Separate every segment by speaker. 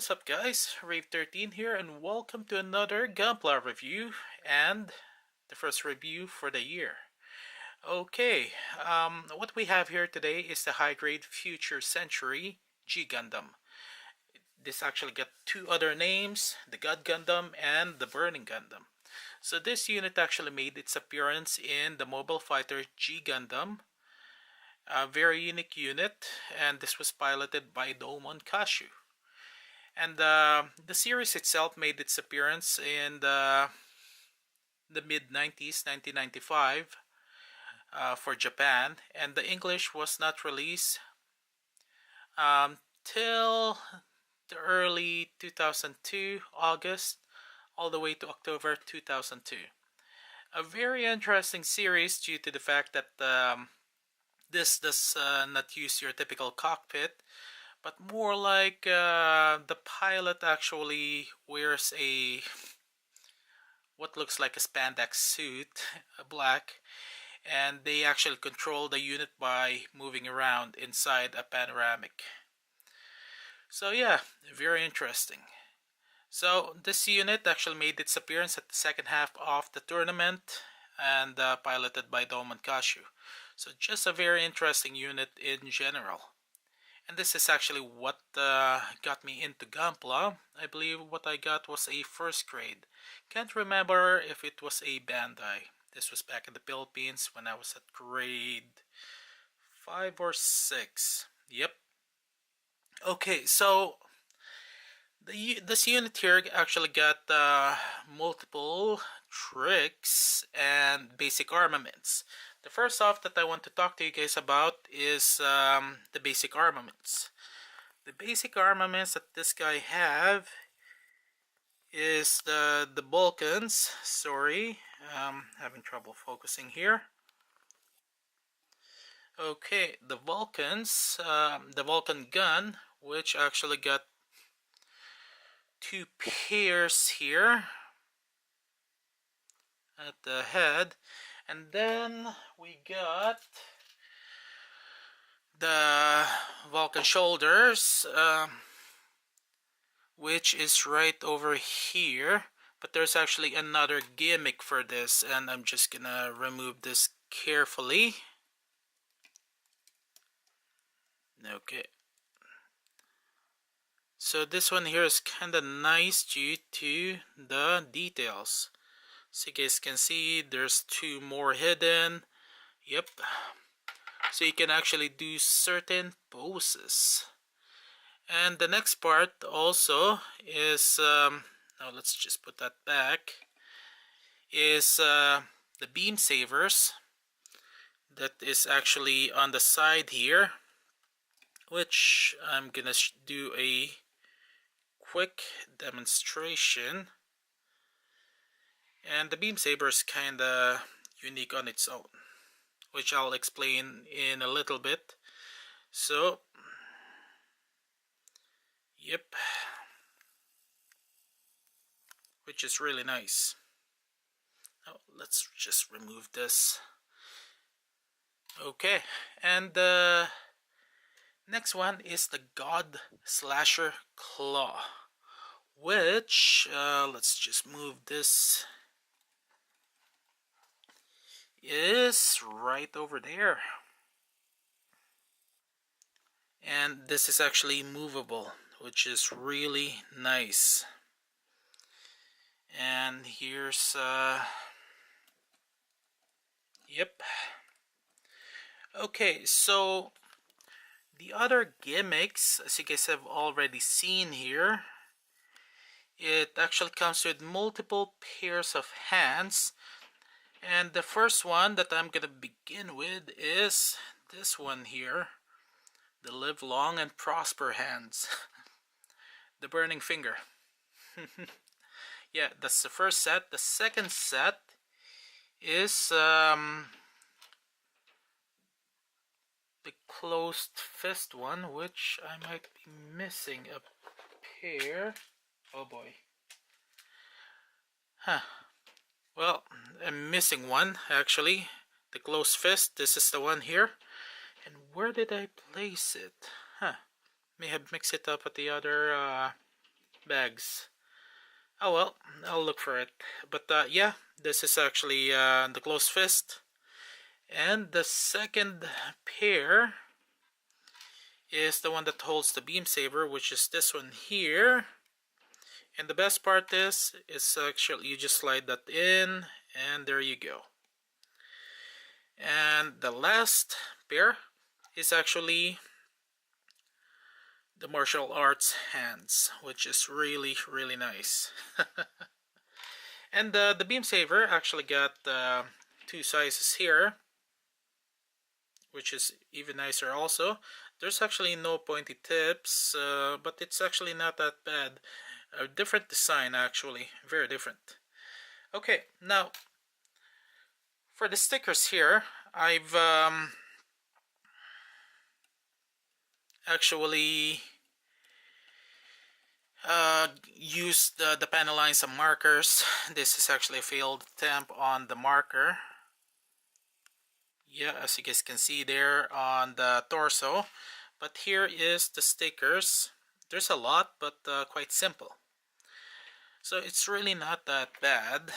Speaker 1: what's up guys, Rave13 here and welcome to another Gunpla review and the first review for the year. Okay, what we have here today is the high-grade Future Century G Gundam. This actually got two other names, the God Gundam and the Burning Gundam. So this unit actually made its appearance in the Mobile Fighter G Gundam. A very unique unit, and this was piloted by Domon Kashu. And the series itself made its appearance in the mid-90s, 1995, for Japan, and the English was not released till the early 2002, August, all the way to October 2002. A very interesting series due to the fact that this does not use your typical cockpit, but more like the pilot actually wears what looks like a spandex suit, black, and they actually control the unit by moving around inside a panoramic. So yeah, very interesting. So this unit actually made its appearance at the second half of the tournament and piloted by Domon Kashu. So just a very interesting unit in general. And this is actually what got me into Gunpla. I believe what I got was a first grade. Can't remember if it was a Bandai. This was back in the Philippines when I was at grade 5 or 6. Yep. Okay, so this unit here actually got multiple tricks and basic armaments. The first off that I want to talk to you guys about is the basic armaments. The basic armaments that this guy have is the Vulcans. Sorry, having trouble focusing here. Okay, the Vulcans, the Vulcan gun, which actually got two pairs here at the head. And then we got the Vulcan shoulders, which is right over here. But there's actually another gimmick for this, and I'm just gonna remove this carefully. Okay. So this one here is kinda nice due to the details. So you guys can see there's two more hidden. Yep. So you can actually do certain poses. And the next part also is, now let's just put that back, is the beam savers. That is actually on the side here, which I'm gonna do a quick demonstration. And the beam saber is kinda unique on its own, which I'll explain in a little bit. So, yep, which is really nice. Now, let's just remove this. Okay, and the next one is the God Slasher Claw, which, let's just move this, is right over there. And this is actually movable, which is really nice. And here's yep. Okay, so the other gimmicks, as you guys have already seen here, it actually comes with multiple pairs of hands. And the first one that I'm gonna begin with is this one here, the Live Long and Prosper hands. The Burning Finger. Yeah, that's the first set. The second set is the closed fist one, which I might be missing a pair. Oh boy. Huh. Well, I'm missing one actually. The closed fist. This is the one here. And where did I place it? Huh. May have mixed it up with the other bags. Oh well, I'll look for it. But yeah, this is actually the closed fist. And the second pair is the one that holds the beam saber, which is this one here. And the best part is actually you just slide that in, and there you go. And the last pair is actually the martial arts hands, which is really, really nice. And the beam saber actually got two sizes here, which is even nicer also. There's actually no pointy tips, but it's actually not that bad. A different design actually, very different. Okay, now for the stickers here, I've actually used the panel lines and markers. This is actually a failed attempt on the marker. Yeah, as you guys can see there on the torso. But here is the stickers. There's a lot, but quite simple. So it's really not that bad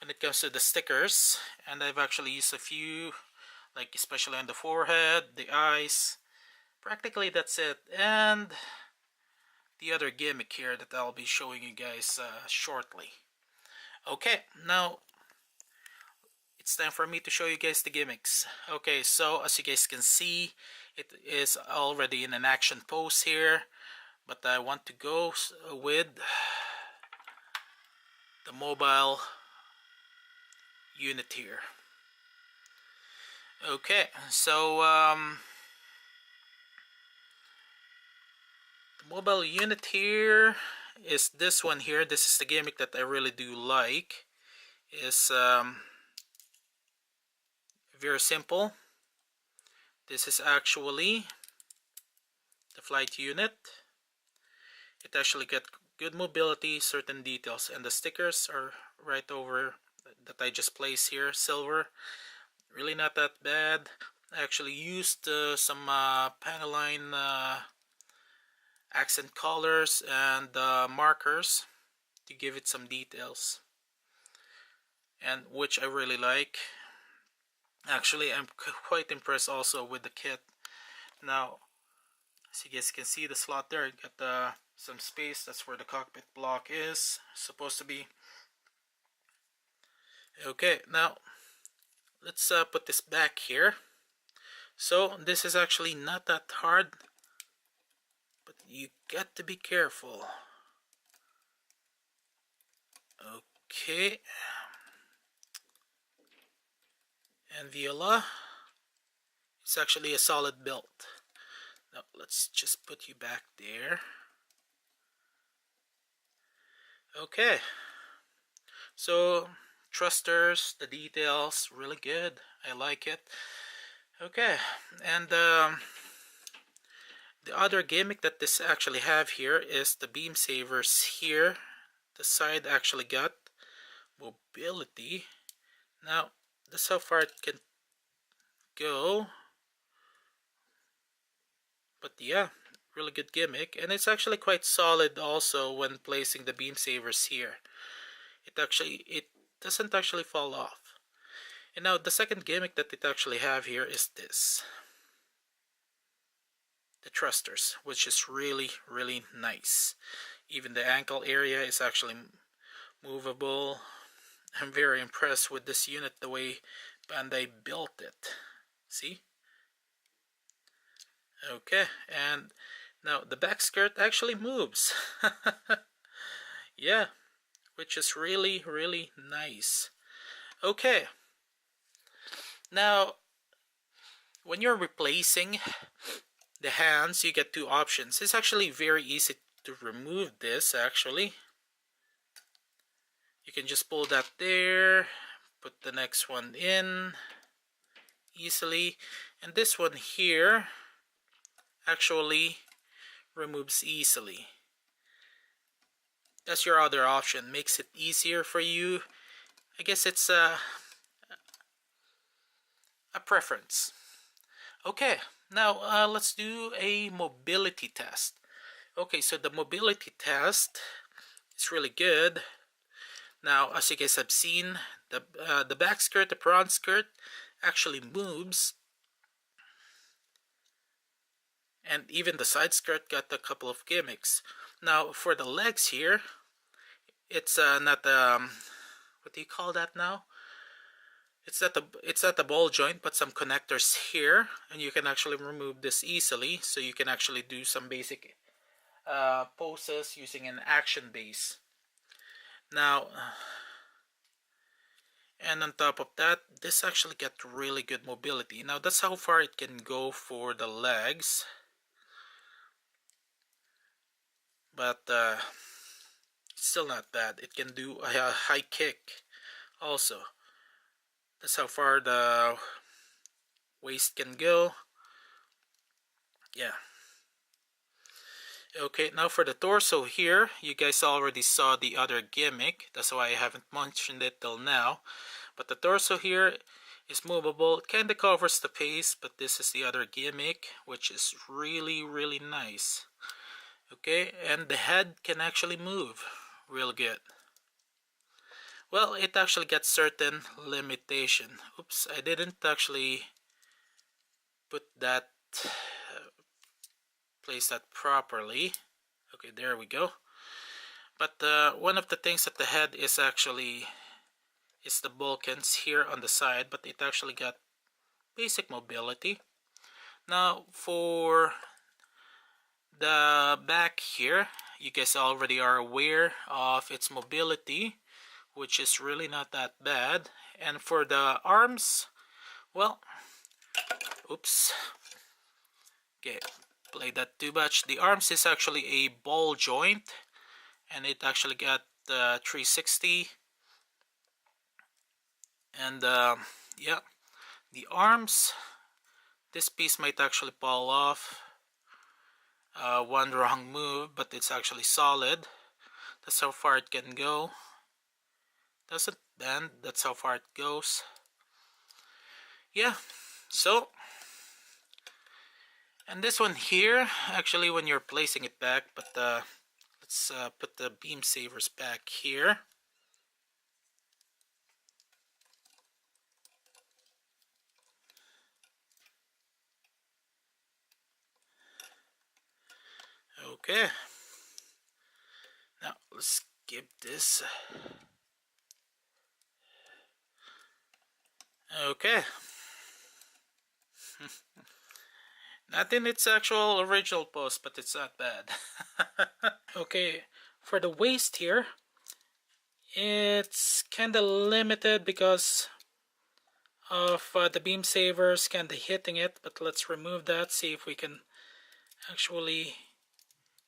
Speaker 1: when it comes to the stickers. And I've actually used a few, like especially on the forehead, the eyes. Practically that's it. And the other gimmick here that I'll be showing you guys shortly. Okay, now it's time for me to show you guys the gimmicks. Okay, so as you guys can see, it is already in an action pose here, but I want to go with the mobile unit here. Okay, so the mobile unit here is this one here. This is the gimmick that I really do like. It's very simple. This is actually the flight unit. It actually got good mobility, certain details, and the stickers are right over that I just placed here, silver. Really not that bad. I actually used some Panaline accent colors and markers to give it some details, and which I really like. Actually, I'm quite impressed also with the kit. Now, as you guys can see, the slot there, it got some space. That's where the cockpit block is supposed to be. Okay, now let's put this back here. So this is actually not that hard, but you got to be careful. Okay, and voila, it's actually a solid build. Now let's just put you back there. Okay, so thrusters, the details, really good. I like it. Okay, and the other gimmick that this actually have here is the beam savers here. The side actually got mobility. Now that's how far it can go, but yeah, really good gimmick, and it's actually quite solid also when placing the beam savers here. It doesn't actually fall off. And now the second gimmick that it actually have here is this, the thrusters, which is really, really nice. Even the ankle area is actually movable. I'm very impressed with this unit, the way Bandai built it. See? Okay, and now the back skirt actually moves. Yeah, which is really, really nice. Okay, now when you're replacing the hands, you get two options. It's actually very easy to remove this actually. You can just pull that there, put the next one in easily, and this one here actually removes easily. That's your other option. Makes it easier for you. I guess it's a preference. Okay, now let's do a mobility test. Okay, so the mobility test is really good. Now, as you guys have seen, the back skirt, the front skirt, actually moves, and even the side skirt got a couple of gimmicks. Now, for the legs here, it's not what do you call that now? It's not the ball joint, but some connectors here, and you can actually remove this easily, so you can actually do some basic poses using an action base. Now, and on top of that, this actually got really good mobility. Now that's how far it can go for the legs, but it's still not bad. It can do a high kick also. That's how far the waist can go. Yeah. Okay, now for the torso here, you guys already saw the other gimmick. That's why I haven't mentioned it till now. But the torso here is movable. It kind of covers the face, but this is the other gimmick, which is really, really nice. Okay, and the head can actually move real good. Well, it actually gets certain limitation. Oops, I didn't actually put that place that properly. Okay, there we go. But one of the things at the head is actually the bulkins here on the side, but it actually got basic mobility. Now for the back here, you guys already are aware of its mobility, which is really not that bad. And for the arms, well, oops, okay, play that too much. The arms is actually a ball joint, and it actually got 360. And yeah, the arms, this piece might actually fall off. One wrong move, but it's actually solid. That's how far it can go. Doesn't bend, that's how far it goes. Yeah, so, and this one here, actually when you're placing it back, but let's put the beam savers back here. Okay, now let's skip this. Okay. Not in its actual original pose, but it's not bad. Okay, for the waist here, it's kinda limited because of the beam savers kinda hitting it, but let's remove that, see if we can actually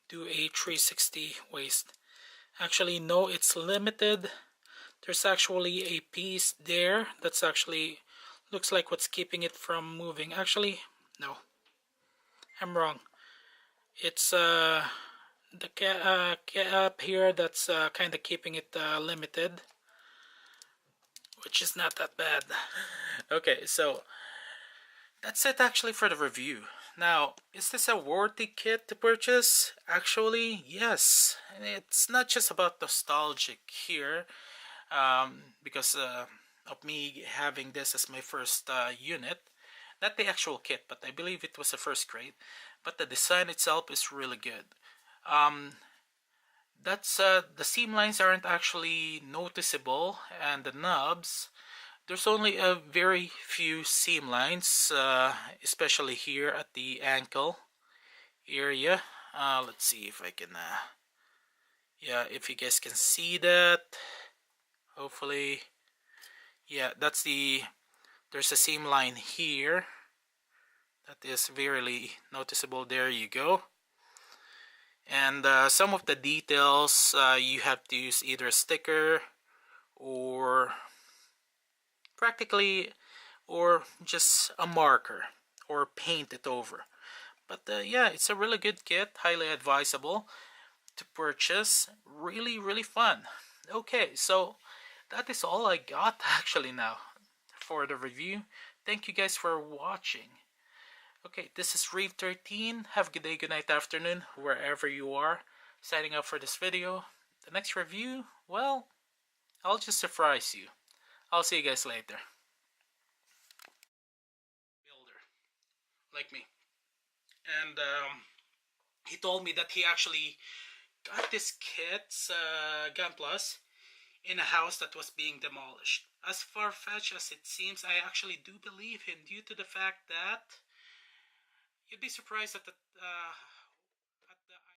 Speaker 1: do a 360 waist. Actually, no, it's limited. There's actually a piece there that's actually looks like what's keeping it from moving. Actually, no, I'm wrong. It's the cap here that's kind of keeping it limited, which is not that bad. Okay, so that's it actually for the review. Now, is this a worthy kit to purchase? Actually, yes. And it's not just about nostalgic here, because of me having this as my first unit. Not the actual kit, but I believe it was a first grade. But the design itself is really good. That's the seam lines aren't actually noticeable, and the knobs, there's only a very few seam lines, especially here at the ankle area. Let's see if I can, yeah, if you guys can see that. Hopefully, yeah, that's there's a seam line here. That is very noticeable. There you go. And some of the details, you have to use either a sticker or practically, or just a marker, or paint it over. But yeah, it's a really good kit, highly advisable to purchase. Really, really fun. Okay, so that is all I got actually now for the review. Thank you guys for watching. Okay, this is Reeve 13. Have a good day, good night, afternoon, wherever you are. Signing up for this video. The next review, well, I'll just surprise you. I'll see you guys later. Builder, like me. And he told me that he actually got this kit's Gun Plus in a house that was being demolished. As far-fetched as it seems, I actually do believe him due to the fact that you'd be surprised at